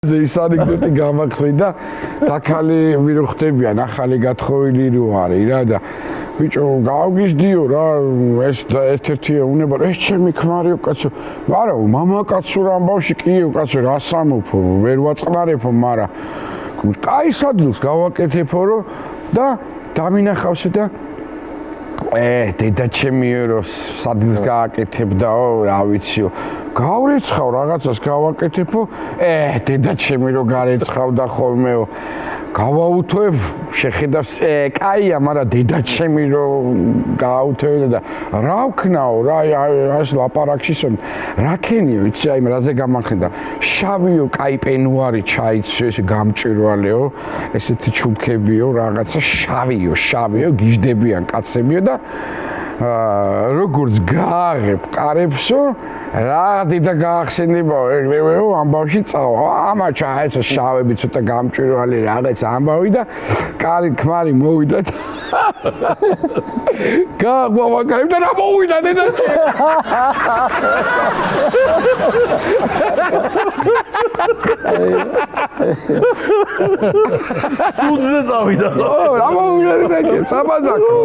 ის ანეკდოტი გამახსენდა დაქალი ვირო ხდებიან ახალი გათხოვილი რო არის რა და ბიჭო გავგიზდიო რა ეს ერთ-ერთია უნება ეს ჩემი ქმარიო კაცო მაგრამ მამაკაცურ ამბავში კიო კაცო რა სამოფო ვერ ვაწყნარებო მაგრამ კაი სადილს გავაკეთებო რომ და დამინახავსე და დედა ჩემიო რომ სადილს გააკეთებდაო რა ვიციო გავრეცხავ რაღაცას გავაკეთებო დედა ჩემი რომ გარეცხავდა ხოლმეო გავაუთოებ შეხედავს კაია მაგრამ დედა ჩემი რომ გააუთოებდა და რა ვქნაო რა ეს ლაპარაკშისო რა ქენიო იცი აი რაზე გამახენდა შავიო კაი პენუარი ჩაიცო ეს გამჭვირვალეო ესეთი ჩულქებიო რაღაცა შავიო გიждდებიან კაცებიო და როგორც გააღებ კარებსო რა დედა გაახსენებაო ეგრევეო ამბავში წავა ამაჩა ეს შავები ცოტა გამჭვირვალე რაღაც ამბავი და კარი ქმარი მოვიდა გააღვავაკარებ და რა მოვიდა დედა სუნზე წავიდა რა მოვიდა დედა საბაზაკო